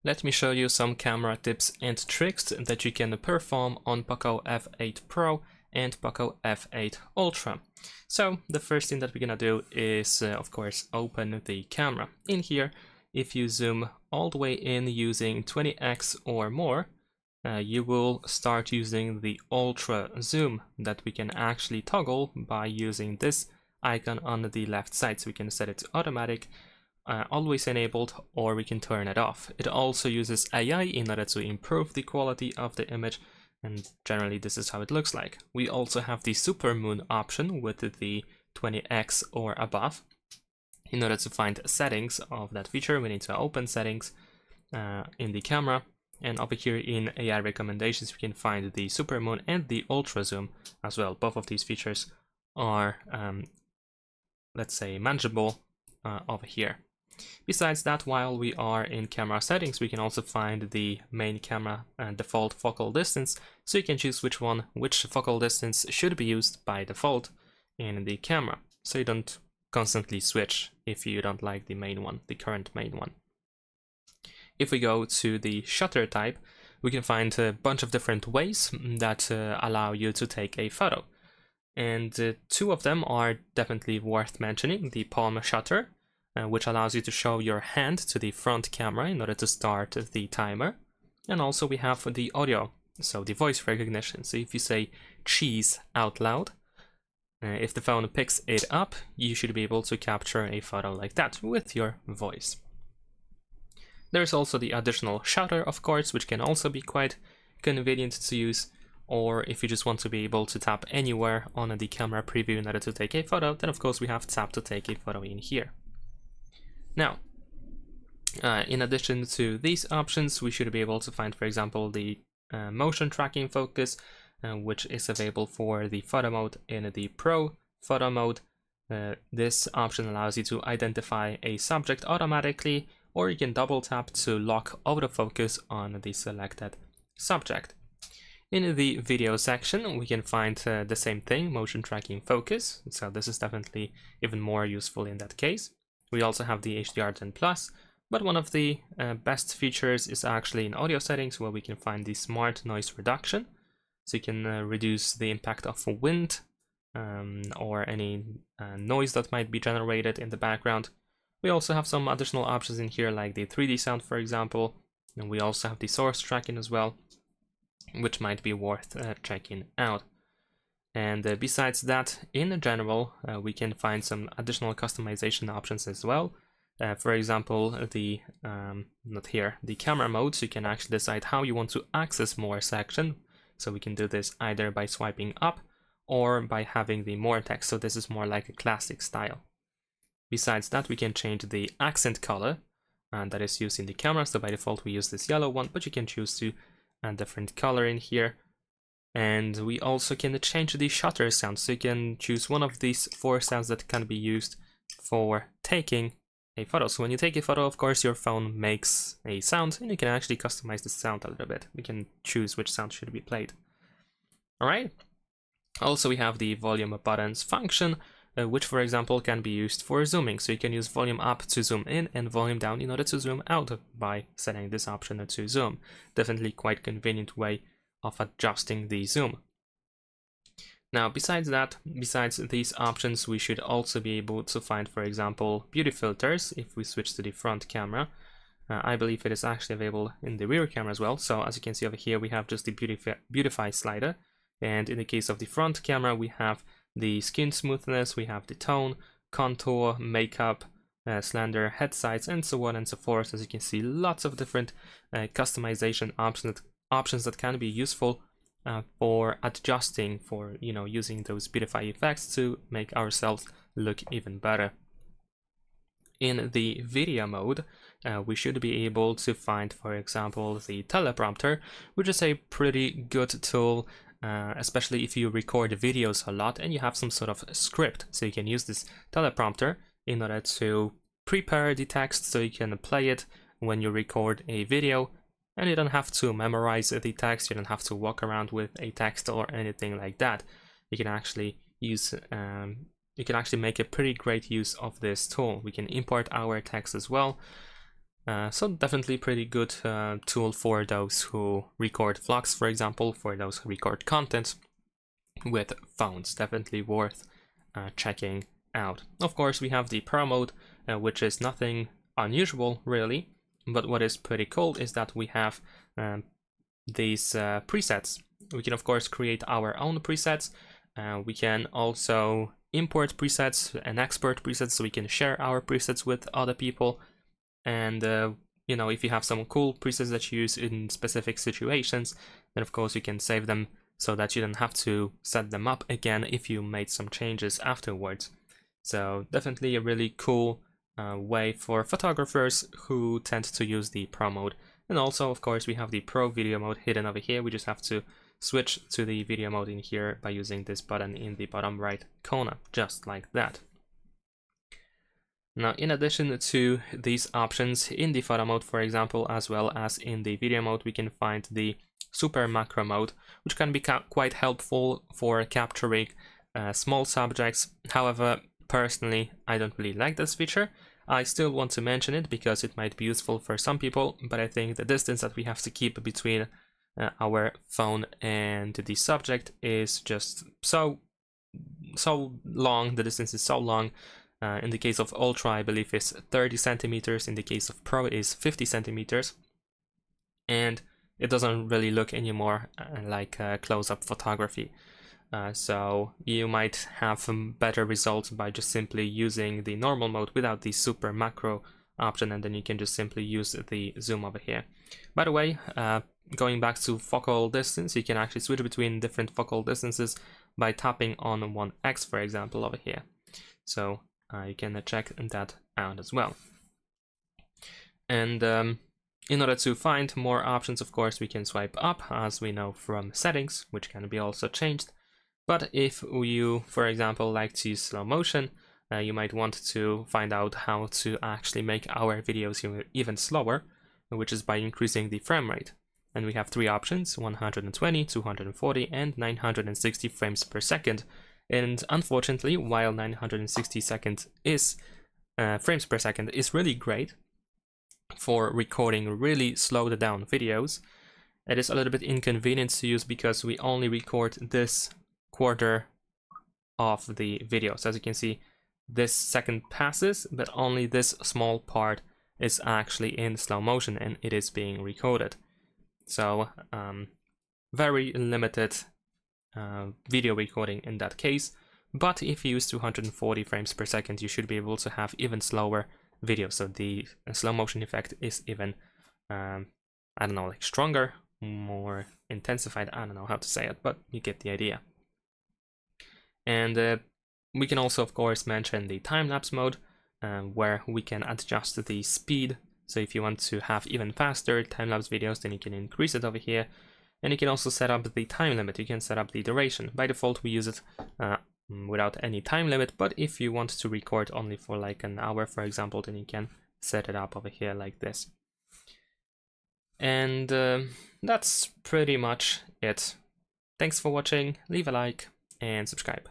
Let me show you some camera tips and tricks that you can perform on POCO F8 Pro and POCO F8 Ultra. So the first thing that we're gonna do is, of course, open the camera. In here, if you zoom all the way in using 20x or more, you will start using the Ultra Zoom that we can actually toggle by using this icon on the left side. So we can set it to automatic, always enabled, or we can turn it off. It also uses AI in order to improve the quality of the image, and generally this is how it looks like. We also have the supermoon option with the 20x or above. In order to find settings of that feature, we need to open settings in the camera, and over here in AI recommendations we can find the supermoon and the ultra zoom as well. Both of these features are let's say manageable over here. Besides that, while we are in camera settings, we can also find the main camera default focal distance, so you can choose which focal distance should be used by default in the camera, so you don't constantly switch if you don't like the main one, the current main one. If we go to the shutter type, we can find a bunch of different ways that allow you to take a photo. And two of them are definitely worth mentioning: the palm shutter, which allows you to show your hand to the front camera in order to start the timer. And also we have the audio, so the voice recognition. So if you say cheese out loud, if the phone picks it up, you should be able to capture a photo like that with your voice. There's also the additional shutter, of course, which can also be quite convenient to use. Or if you just want to be able to tap anywhere on the camera preview in order to take a photo, then of course we have tap to take a photo in here. Now, in addition to these options, we should be able to find, for example, the motion tracking focus, which is available for the photo mode in the Pro photo mode. This option allows you to identify a subject automatically, or you can double tap to lock autofocus on the selected subject. In the video section, we can find the same thing, motion tracking focus, so this is definitely even more useful in that case. We also have the HDR10+, but one of the best features is actually in audio settings, where we can find the smart noise reduction, so you can reduce the impact of wind or any noise that might be generated in the background. We also have some additional options in here, like the 3D sound, for example, and we also have the source tracking as well, which might be worth checking out. And besides that, in general, we can find some additional customization options as well. For example, the camera mode, so you can actually decide how you want to access more section. So we can do this either by swiping up or by having the more text. So this is more like a classic style. Besides that, we can change the accent color that is used in the camera. So by default, we use this yellow one, but you can choose to a different color in here. And we also can change the shutter sound, so you can choose one of these 4 sounds that can be used for taking a photo. So when you take a photo, of course, your phone makes a sound, and you can actually customize the sound a little bit. We can choose which sound should be played. All right. Also, we have the volume buttons function, which, for example, can be used for zooming. So you can use volume up to zoom in and volume down in order to zoom out by setting this option to zoom. Definitely quite convenient way of adjusting the zoom. Now, besides these options, we should also be able to find, for example, beauty filters. If we switch to the front camera, I believe it is actually available in the rear camera as well. So as you can see over here, we have just the beautify slider. And in the case of the front camera, we have the skin smoothness, we have the tone, contour, makeup, slender head size, and so on and so forth. As you can see, lots of different customization options that can be useful for adjusting, for using those beautify effects to make ourselves look even better. In the video mode, we should be able to find, for example, the Teleprompter, which is a pretty good tool, especially if you record videos a lot and you have some sort of script. So you can use this Teleprompter in order to prepare the text, so you can play it when you record a video, and you don't have to memorize the text, you don't have to walk around with a text or anything like that. You can actually use you can actually make a pretty great use of this tool. We can import our text as well. So definitely pretty good tool for those who record vlogs, for example, for those who record content with phones. Definitely worth checking out. Of course, we have the Pro mode, which is nothing unusual really, but what is pretty cool is that we have these presets. We can of course create our own presets. We can also import presets and export presets, so we can share our presets with other people. And you know, if you have some cool presets that you use in specific situations, then of course you can save them so that you don't have to set them up again if you made some changes afterwards. So definitely a really cool way for photographers who tend to use the Pro mode. And also, of course, we have the Pro video mode hidden over here. We just have to switch to the video mode in here by using this button in the bottom right corner, just like that. Now, in addition to these options in the photo mode, for example, as well as in the video mode, we can find the super macro mode, which can be quite helpful for capturing small subjects. However, personally, I don't really like this feature. I still want to mention it because it might be useful for some people, but I think the distance that we have to keep between our phone and the subject is just so long. The distance is so long. In the case of Ultra, I believe it's 30 centimeters. In the case of Pro, is 50 centimeters. And it doesn't really look anymore like close-up photography. So you might have some better results by just simply using the normal mode without the super macro option, and then you can just simply use the zoom over here. By the way, going back to focal distance, you can actually switch between different focal distances by tapping on 1x, for example, over here. So you can check that out as well. And in order to find more options, of course, we can swipe up, as we know from settings, which can be also changed. But if you, for example, like to use slow motion, you might want to find out how to actually make our videos even slower, which is by increasing the frame rate. And we have three options: 120, 240, and 960 frames per second. And unfortunately, while 960 frames per second is really great for recording really slowed down videos, it is a little bit inconvenient to use because we only record this quarter of the video. So as you can see, this second passes, but only this small part is actually in slow motion and it is being recorded. So very limited video recording in that case. But if you use 240 frames per second, you should be able to have even slower video. So the slow motion effect is even, I don't know, like stronger, more intensified. I don't know how to say it, but you get the idea. And we can also, of course, mention the time-lapse mode, where we can adjust the speed. So if you want to have even faster time-lapse videos, then you can increase it over here. And you can also set up the time limit. You can set up the duration. By default, we use it without any time limit, but if you want to record only for like an hour, for example, then you can set it up over here like this. And that's pretty much it. Thanks for watching. Leave a like and subscribe.